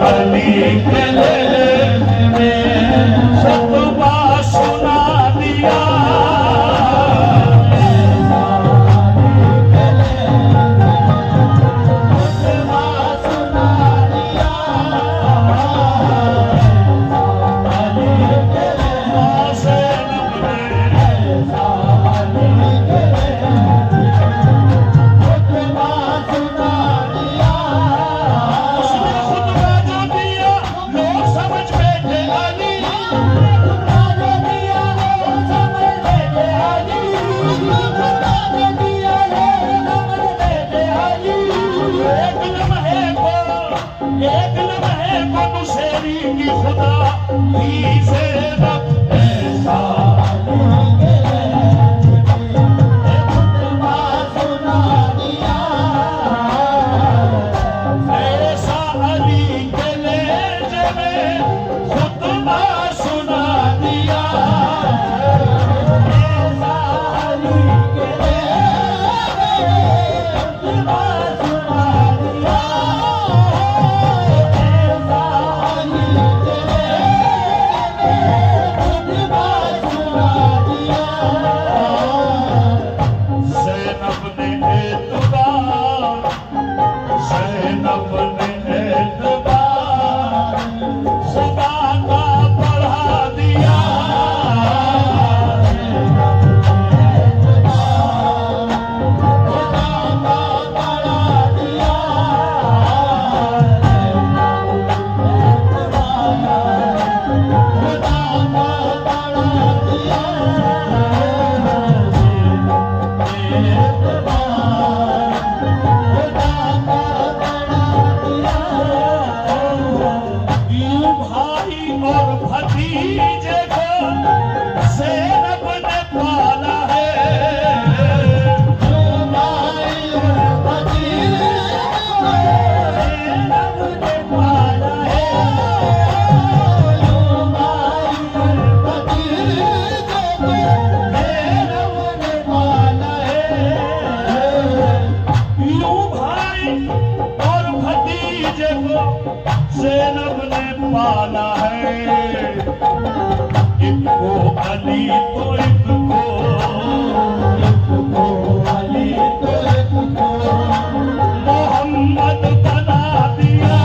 अली के में खुतबा सुना दिया। एक लम्हे को नुसेरी की खुदा से रब ऐसा खुतबा सुना दिया। ऐसा अली के लेजे में खुतबा सुना दिया। ऐसा अली के लेजे में खुतबा सुना दिया। ज़ैनब ने पाला है। इनको अली तो इनको अली तो इनको मोहम्मद बना दिया।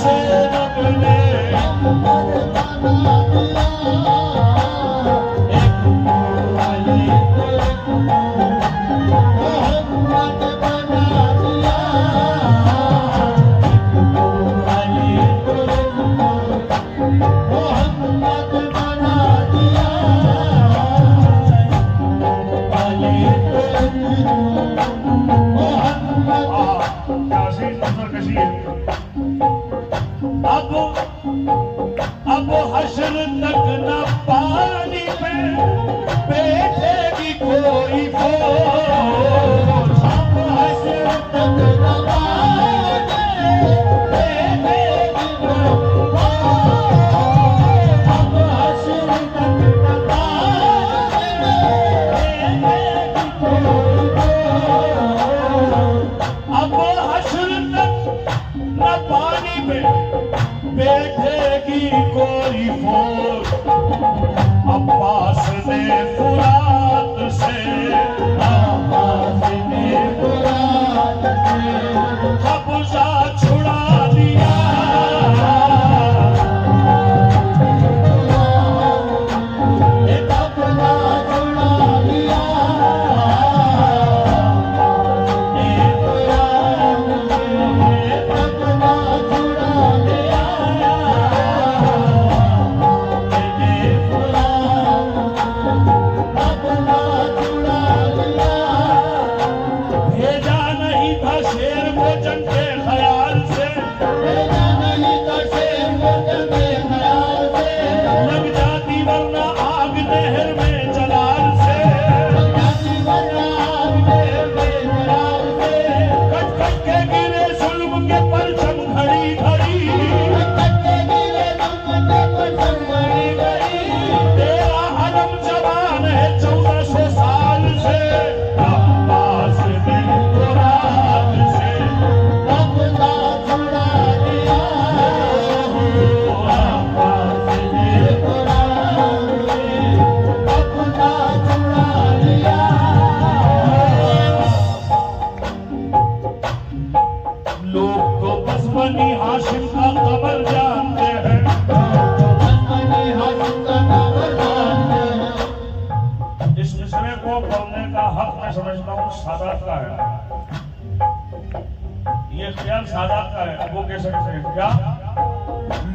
ज़ैनब ने अब हश्र तक न पानी पे बैठेगी कोई फौज। अब हश्र तक न पानी बैठेगी कोई फौज। अब हश्र तक न पानी बैठेगी कोई फौज। अब हश्र तक न पानी पे बैठेगी कोई फौज। अब्बास ने फुरात से अब्बास ने फुरात से कब्जा छुड़ा दिया। से हाशिम का कमर जानते हैं। इस मिसरे को बोलने का हक मैं समझता हूँ सादात का है। ये ख्याल सादात का है, वो कैसे कहें क्या?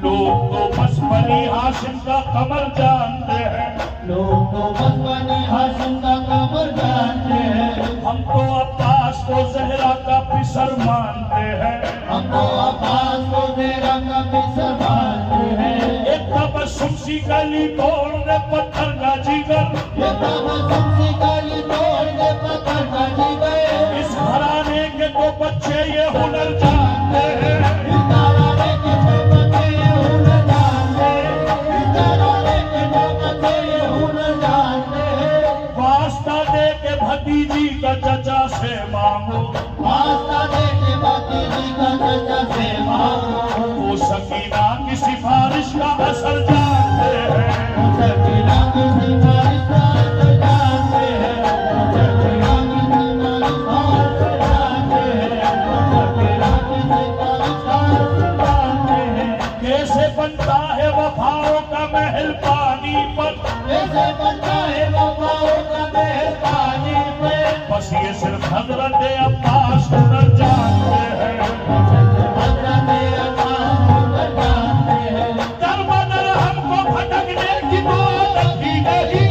लोग तो बस बनी हाशिम का कमर जानते हैं, लोग तो बस बनी हाशिम का कमर जानते हैं। हम तो अब्बास को जहरा का पिसर मानते हैं, हम तो अब्बास को ज़हरा का पिसर मानते हैं। एक तबस्सुम सी गली तोड़ दे पत्थर का जिगर, ये तबस्सुम सी गली तोड़ दे पत्थर का जिगर। इस घराने के तो बच्चे ये हुनर जानते हैं, इस घराने के तो बच्चे ये हुनर जानते हैं। इस घराने के तो बच्चे ये हुनर जानते हैं। वास्ता दे के भतीजी का चचा से मांगो, वास्ता दे के भतीजी का चचा से मांगो। वो सकीना की सिफारिश का असर जानते हैं, सकीना की सिफारिश का असर जानते हैं। सकीना की सिफारिश का असर जानते हैं। सकीना की सिफारिश का असर जानते हैं। कैसे बनता है वफाओं का महल पानी पर, कैसे बनता है वफाओं का महल पानी पे। बस ये सिर्फ हजरत अब्बास हुनर जानते हैं। हज़रत अब्बास हुनर जानते हैं। दर बदर हमको भटकने की दौलत भी नहीं,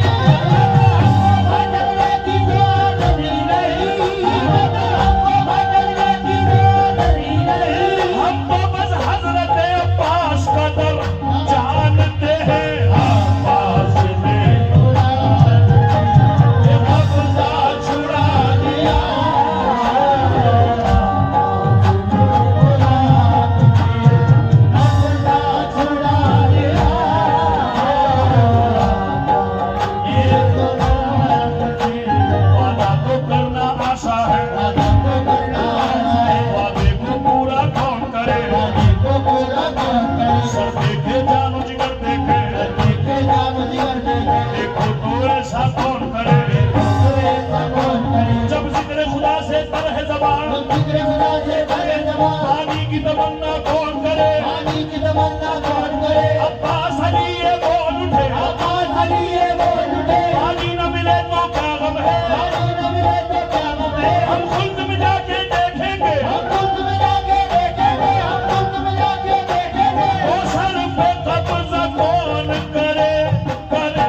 भटकने की जरूरत ही नहीं। हमको भटकने की जरूरत ही नहीं। हम तो बस हजरत अब्बास का दर जानते हैं। अब्बास ने कब्जा छुड़ा दिया, वादा तो करना आशा है, वादे को पूरा कौन करे? सर देखे जानो जिगर देखे, देखो तो ऐसा कौन करे? जब जिक्र खुदा से तर है ज़बान, पानी की तमन्ना कौन करे? अब्बास अली ये बोल उठे, पानी न मिले तो क्या गम है? हम खुद में जाके देखेंगे, वो सर पे कब्जा कौन करे? करे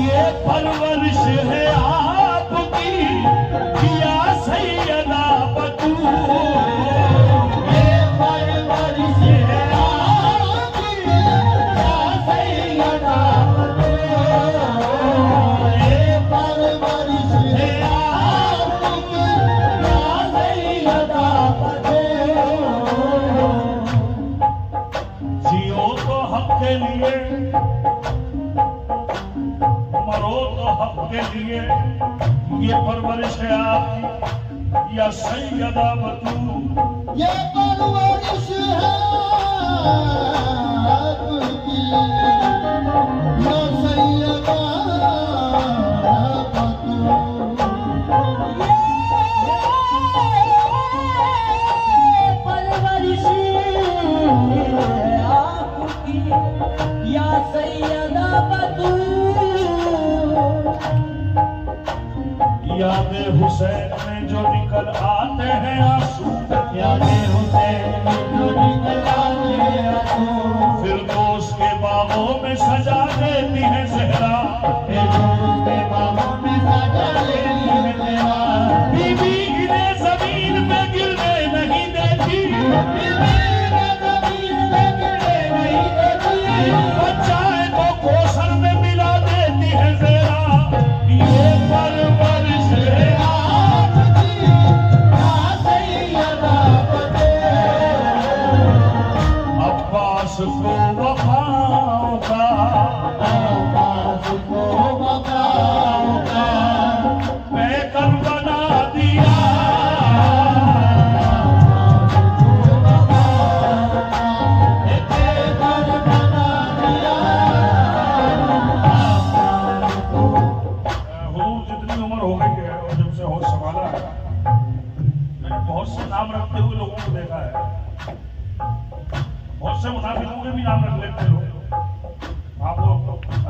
ये परवरिश है आपकी, किया सैयदा बतूल। जियो तो हक के लिए, मरो तो हक के लिए, ये परवरिश है आपकी या सैयदा बतूल। ये परवरिश है आपकी, या सैयदा परवरिश आपकी या सैयदा बतूल। याद हुसैन में जो निकल आते हैं आंसू, याद हुसैन में जो निकल आते हैं आंसू। फिर दोस्त के बागों में सजा देती है ज़हरा, फिरदौस के बागों में सजा लेती है ज़हरा। बीबी इन्हें जमीन पे गिरने नहीं देती, बच्चाए को कोसर में मिला देती है ज़हरा। ये परवरिश है आपकी, या सैयदा अब्बास को वफाओं का, अब्बास को वफा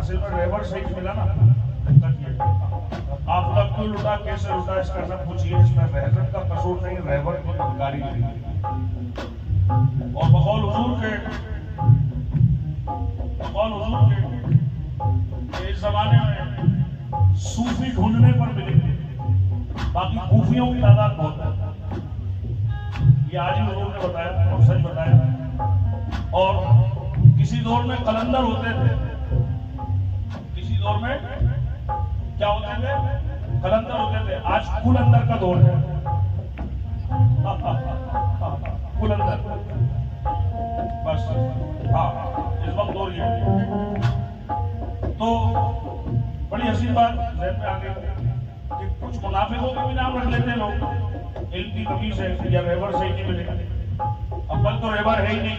असल में रेवर सही मिला ना, दिक्कत ये है। आपका क्यों लुटा, कैसे लुटा, इसका न पूछिए, इसमें रहमत का कसूर नहीं, रेवर की जानकारी नहीं। और बकौल हुजूर के इस जमाने में सूफी ढूंढने पर मिलेंगे, बाकी खूफियों की तादाद बहुत है। ये आज ही लोगों ने बताया और सच बताया। और किसी दौर में कलंदर होते थे, किसी दौर में क्या होते थे, कलंदर होते थे। आज कुलंदर का दौर है। कुलंदर बस, हाँ इस वक्त दौर ये है। तो बड़ी हसीन बात ज़हन में आ गई कि कुछ मुनाफिकों के भी नाम रख लेते हैं लोग, इल्म की कमी से या रेवर से ही नहीं मिलेगा। अब कल तो रेवर है ही नहीं,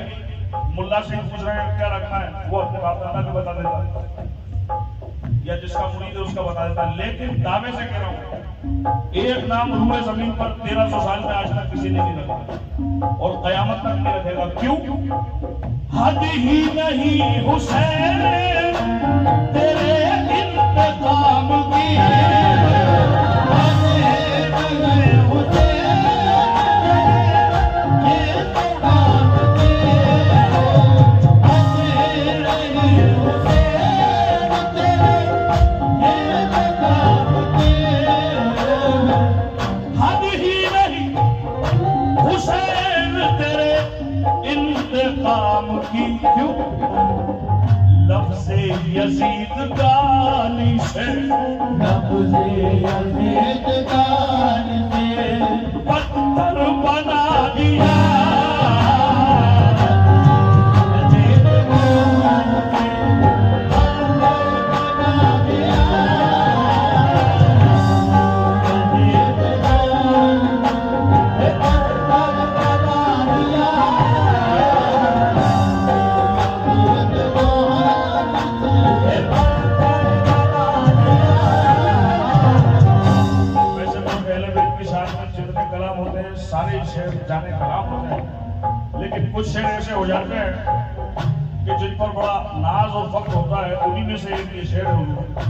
मुल्ला से पूछ रहे हैं क्या रखना है, वो अपने बाप दादा को बता देता या जिसका मुरीद है उसका बता देता। लेकिन दावे से कह रहा हूँ, एक नाम रूए जमीन पर 1300 साल में आज तक किसी ने नहीं रखा और कयामत तक नहीं रखेगा। क्यों? हद ही नहीं हुसैन तेरे इंतकाम की, क्यों? लफ्ज़े यजीद गाली से, लफ्ज़े यजीद गाली से पत्थर बना दिया। सारे शेर जाने कलाम होते हैं, लेकिन कुछ शेर ऐसे हो जाते हैं कि जिन पर बड़ा नाज और फख्र होता है। उन्हीं में से एक ये शेर है,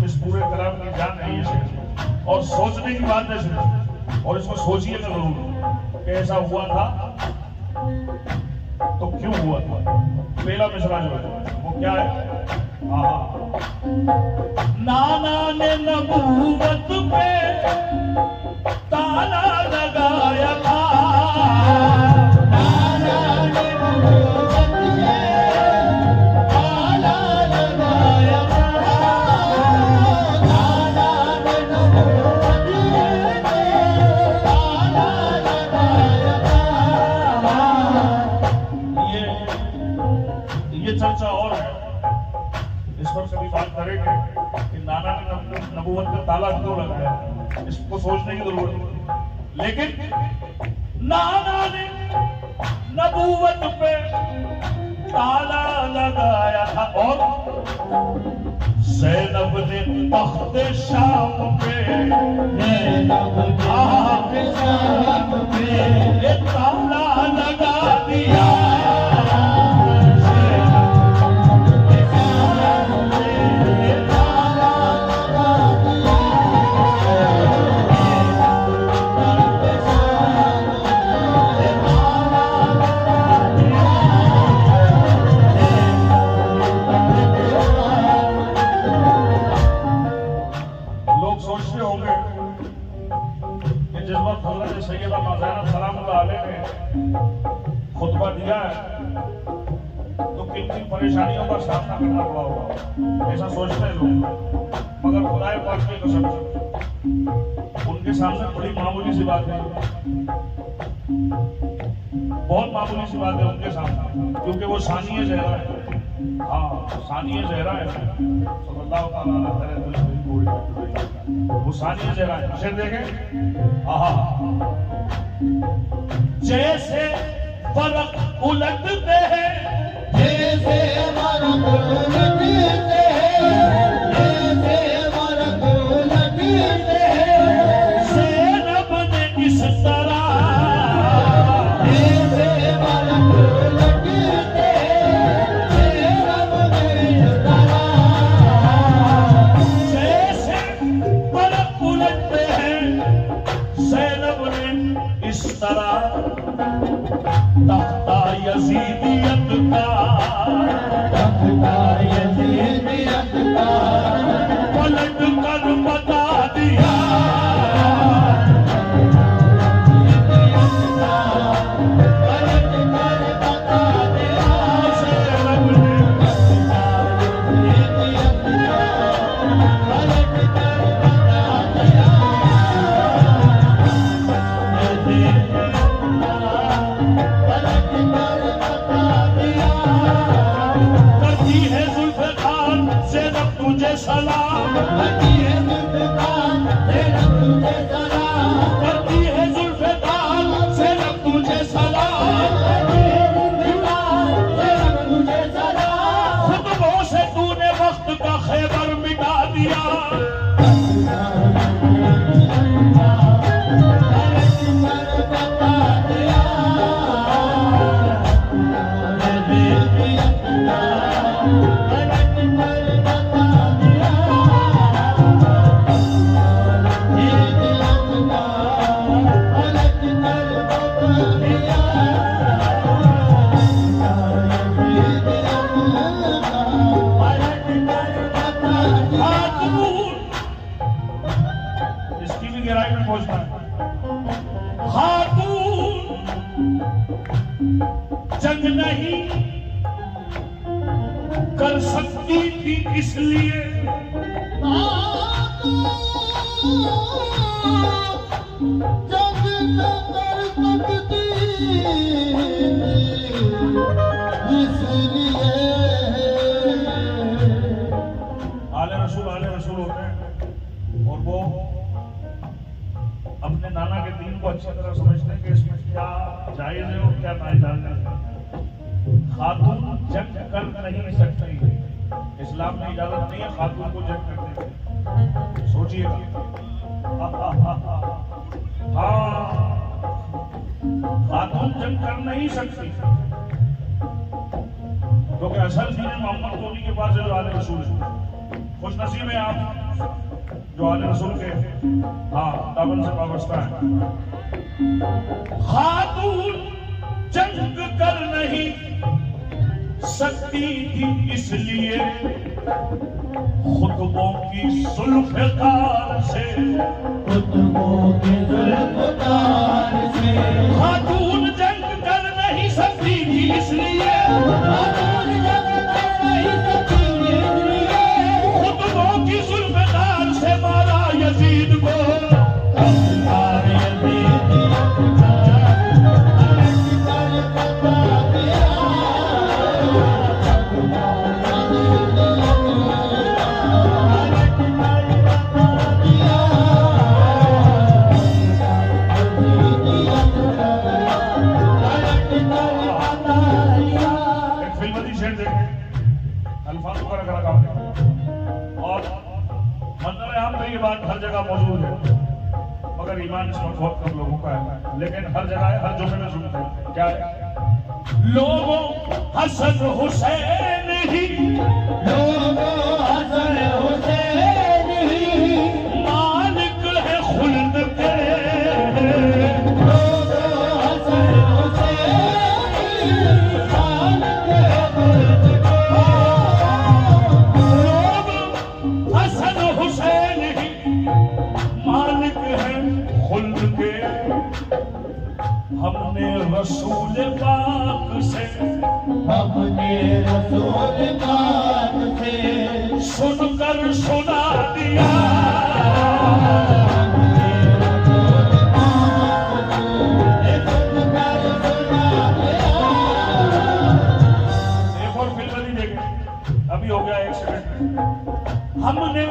इस पूरे कलाम की जान है ये शेर। और सोचने की बात है सिर्फ, और इसको सोचिएगा जरूर कि ऐसा हुआ था तो क्यों हुआ था। पहला मिसरा जो है वो क्या है? नाना ने नबूवत पे ताला लगाया था, चर्चा और है, इस पर कभी बात करेंगे कि नाना ने नबूवत का ताला क्यों लगाया, इसको सोचने की जरूरत है। लेकिन नाना ने नबूवत पे ताला लगाया था और ज़ैनब ने तख्ते शाम पे ताला लगा दिया। खुतबा दिया है तो किन किन परेशानियों का सामना करना पड़ा होगा, ऐसा सोचते हैं लोग। मगर खुदाए पाक की कसम, उनके सामने बड़ी मामूली सी बात है, बहुत मामूली सी बात है उनके सामने, क्योंकि वो सानिए ज़हरा है। हाँ, सानिए ज़हरा है, सल्लल्लाहु अलैहि वसल्लम, वो सानिए ज़हरा है। शेर देखें, जैसे फर्क उलटते हैं, जैसे फर्क उलटते हैं, जैसे फर्क उलटते हैं, ज़ैनब ने इस तरह, जैसे फर्क उलटते हैं, ज़ैनब ने इस तरह पलट कर बता दिया करती है जुल्फ़िकार ज़ैनब तुझे सलाम करती है जुल्फ़िकार ज़ैनब तुझे सलाम खुतबों से तूने वक्त का खैबर मिटा दिया इसकी भी गहराई में पहुंचना है खातून जंग नहीं कर सकती थी इसलिए आले रसूल होते हैं और वो अपने नाना के दीन को अच्छी तरह समझते हैं कि इसमें क्या जायज है और क्या नाजायज है। खातून जंग कर नहीं सकती, इस्लाम में इजाजत नहीं है खातून को जंग करने की। सोचिएगा, हाँ खातून जंग कर नहीं सकती क्योंकि असल दीन मोहम्मद कोनी के पास जो आले रसूल है। खुश नसीब है आप जो आले रसूल के दामन से वाबस्ता है। खातून जंग कर नहीं सकती थी इसलिए खुतबों की जुल्फ़िकार से खातून जंग कर नहीं सकती थी इसलिए खुतबों की जुल्फ़िकार से मारा यजीद को ये बात हर जगह मौजूद है मगर ईमान इसमें बहुत कम लोगों का है, लेकिन हर जगह है, हर जुम्मे में सुनते हैं। क्या है? लोगों हसन हुसैन ही मालिक है खुल्द के हमने रसूल पाक से सुनकर सुना दिया एक और फिल्म नहीं देखे अभी हो गया 1 सेकंड। हमने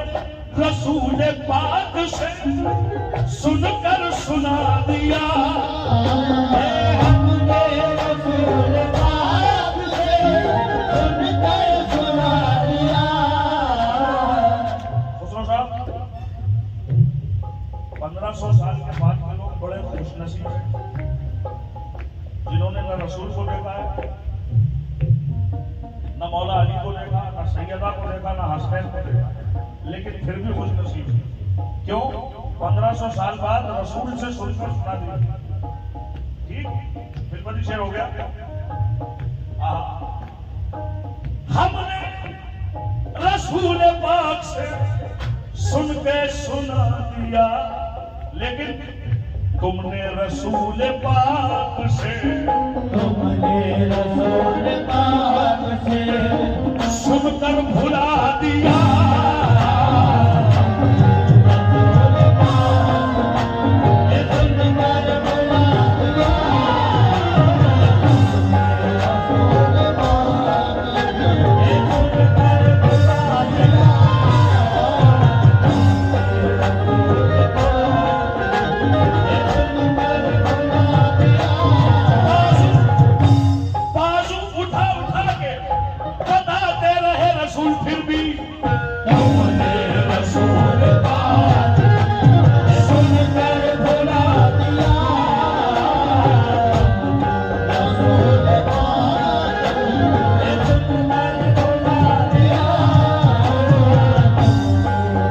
रसूल पाक से सुनकर सुना दिया खुसरो साहब 1500 साल के बाद के लोग बड़े खुशनसीब हैं जिन्होंने न रसूल को देखा है, न मौला अली को देखा, न सैयदा को देखा, न हसनैन को देखा, लेकिन फिर भी खुशनसीब है। क्यों? 1500 साल बाद रसूल से सुनकर सुना दिया। ठीक फिल्म शेर हो गया। हमने रसूल पाक से सुन के सुना दिया, लेकिन तुमने रसूल पाक से तुमने रसूल पाक से सुनकर भुला दिया। बाजू उठा उठा के बताते रहे रसूल, फिर भी तुमने रसूल पाक सुनकर भुला दिया। रसूल पाक सुनकर भुला दिया।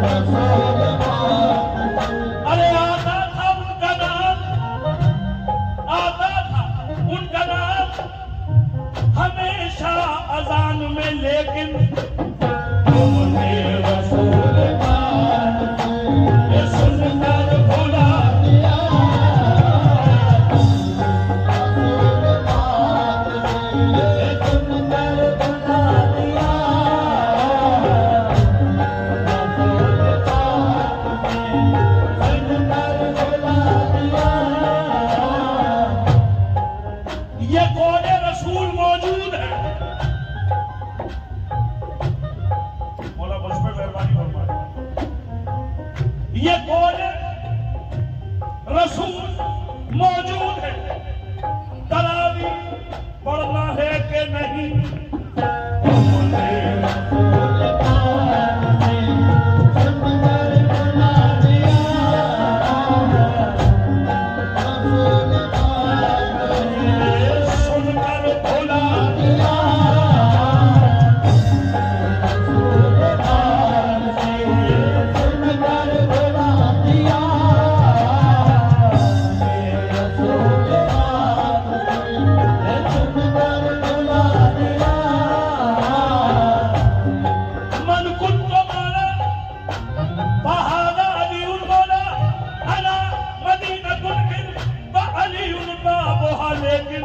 रसूल पाक अरे आता था उनका नाम, आता था उनका नाम हमेशा अजान में, लेकिन तुमने रसूल पाक ये सुनकर भुला दिया। रसूल पाक ये सुनकर भुला दिया। रसूल पाक सुनकर भुला दिया। ये कौन रसूल मौजूद है? बोला मुझ पे मेहरबानी फरमाए। ये कौन रसूल मौजूद है? तरावी पढ़ना है कि नहीं? तुमने रसूल पाक से सुनकर भुला दिया। रसूल पाक से सुनकर भुला दिया। रसूल पाक से सुनकर भुला दिया। रसूल पाक से सुनकर भुला दिया। मन कुन को माना फहादा अलीउन मौला अना मदीनतुन व अलीउन बाबुहा, लेकिन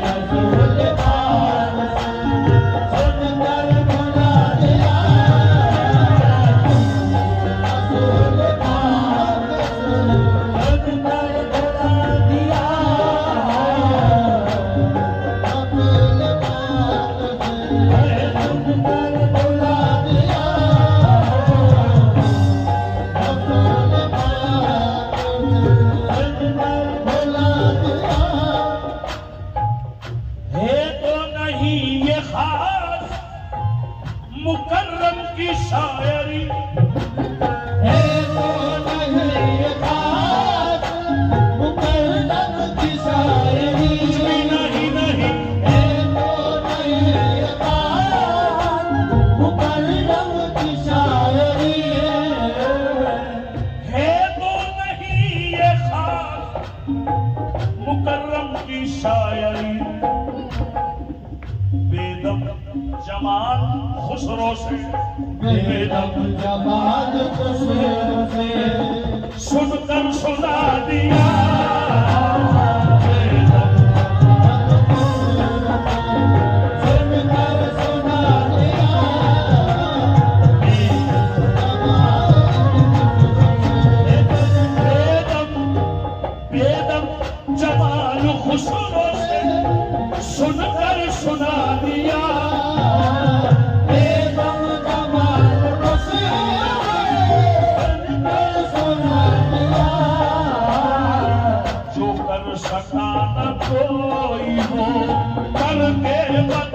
रसूल पाक से सुनकर भुला दिया। रसूल पाक से सुनकर भुला दिया। रसूल पाक से सुनकर भुला दिया। रसूल पाक से सुनकर भुला दिया। है तो नहीं ये खास मुकर्रम की शायरी, है तो नहीं खास मुकर्रम की शायरी। नहीं नहीं है तो नहीं खास मुकर्रम की शायरी। है तो नहीं ये खास मुकर्रम की शायरी। बेदम जमाल खुसरो से बेदम जमाल खुसरो से सुनकर सुना दिया। बेदम सुनकर सुना दिया। बेदम बेदम जमाल खुसरो से सुनकर सुना दिया। बेदम जमाल खुसरो सुनकर सुना दिया। जो कर सका न कोई हो करके बता